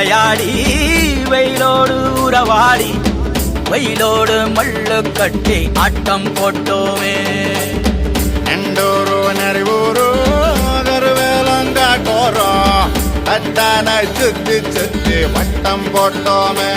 விளையாடி வெயிலோடு உறவாடி வெயிலோடு மல்லு கட்டி ஆட்டம் போட்டோமே. எண்டூரு நரிவூரு கருவேலங்காட்டோரம் அத்தான சுத்தி சுத்தி வட்டம் போட்டோமே.